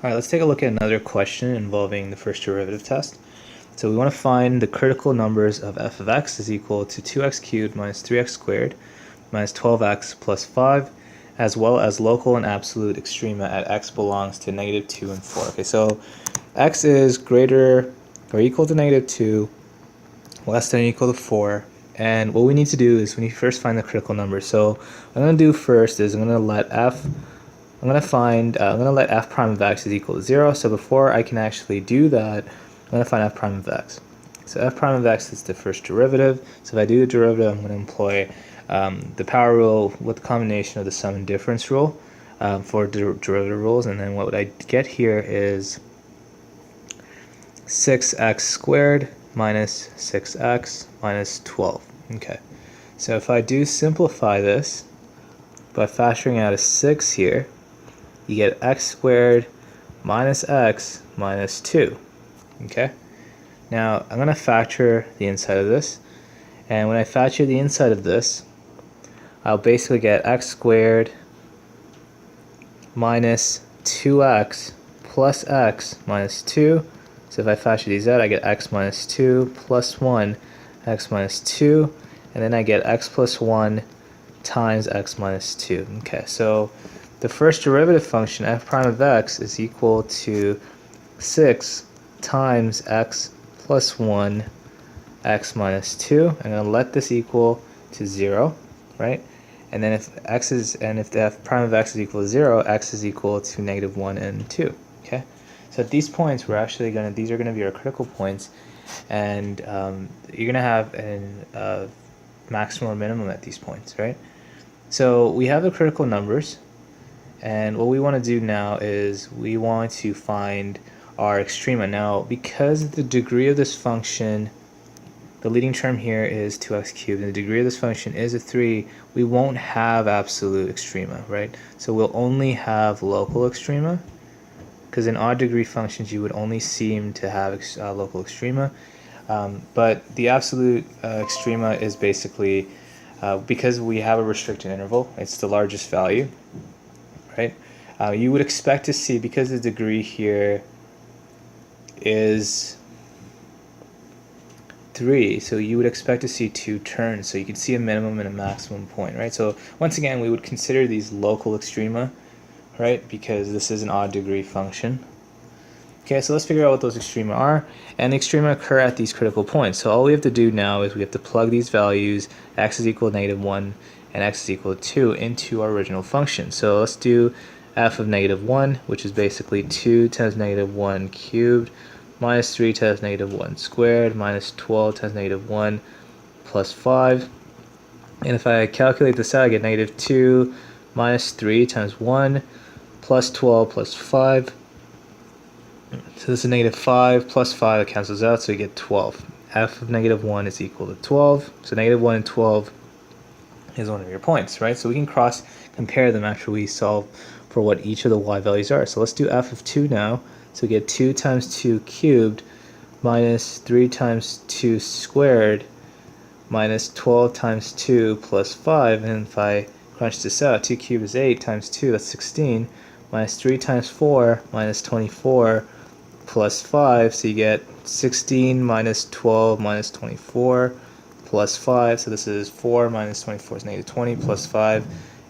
Alright, let's take a look at another question involving the first derivative test. So we want to find the critical numbers of f of x is equal to 2x cubed minus 3x squared minus 12x plus 5, as well as local and absolute extrema at x belongs to negative 2 and 4. Okay, so x is greater or equal to negative 2, less than or equal to 4, and what we need to do is we need to first find the critical number. So what I'm going to do first is I'm going to let f prime of x is equal to 0. So before I can actually do that, I'm going to find f prime of x. So f prime of x is the first derivative. So if I do the derivative, I'm going to employ the power rule with the combination of the sum and difference rule for derivative rules. And then what I get here is 6x squared minus 6x minus 12. Okay, so if I do simplify this by factoring out a 6 here, you get x squared minus x minus 2. Okay, now I'm going to factor the inside of this, and when I factor the inside of this, I'll basically get x squared minus 2x plus x minus 2. So if I factor these out, I get x minus 2 plus 1, x minus 2, and then I get x plus 1 times x minus 2. Okay, so the first derivative function, f prime of x, is equal to 6 times x plus 1, x minus 2. I'm going to let this equal to 0, right? And then if the f prime of x is equal to 0, x is equal to negative 1 and 2. Okay, so at these points, these are going to be our critical points, and you're going to have a maximum or minimum at these points, right? So we have the critical numbers, and what we want to do now is we want to find our extrema. Now, because the degree of this function, the leading term here is 2x cubed, and the degree of this function is a 3, we won't have absolute extrema, right? So we'll only have local extrema, because in odd degree functions you would only seem to have local extrema. But the absolute extrema is basically, because we have a restricted interval, it's the largest value, right? You would expect to see, because the degree here is 3, so you would expect to see 2 turns, so you could see a minimum and a maximum point, right? So once again, we would consider these local extrema, right, because this is an odd degree function. Okay, so let's figure out what those extrema are, and the extrema occur at these critical points. So all we have to do now is we have to plug these values, x is equal to negative 1 and x is equal to 2, into our original function. So let's do f of negative 1, which is basically 2 times negative 1 cubed minus 3 times negative 1 squared minus 12 times negative 1 plus 5. And if I calculate this out, I get negative 2 minus 3 times 1 plus 12 plus 5. So this is negative 5 plus 5, it cancels out, so we get 12. F of negative 1 is equal to 12. So negative 1 and 12 is one of your points, right? So we can cross compare them after we solve for what each of the y values are. So let's do f of 2 now. So we get 2 times 2 cubed minus 3 times 2 squared minus 12 times 2 plus 5. And if I crunch this out, 2 cubed is 8 times 2, that's 16, minus 3 times 4 minus 24 plus 5, so you get 16 minus 12 minus 24 plus 5, so this is 4 minus 24 is negative 20 plus 5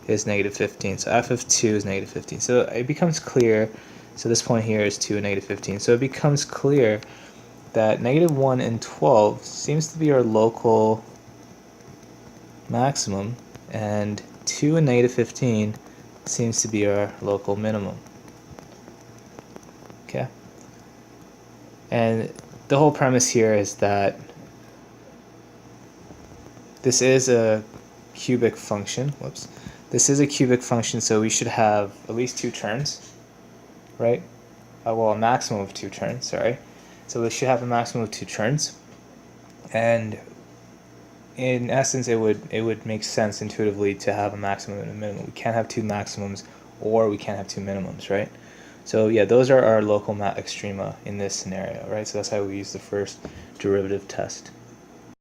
is negative 15. So f of 2 is negative 15. So it becomes clear, so this point here is 2 and negative 15. So it becomes clear that negative 1 and 12 seems to be our local maximum, and 2 and negative 15 seems to be our local minimum. Okay? And the whole premise here is that this is a cubic function. Whoops. This is a cubic function, so we should have at least 2 turns, right? Well, a maximum of 2 turns, sorry. So we should have a maximum of 2 turns. And in essence, it would make sense intuitively to have a maximum and a minimum. We can't have 2 maximums, or we can't have 2 minimums, right? So yeah, those are our local extrema in this scenario, right? So that's how we use the first derivative test.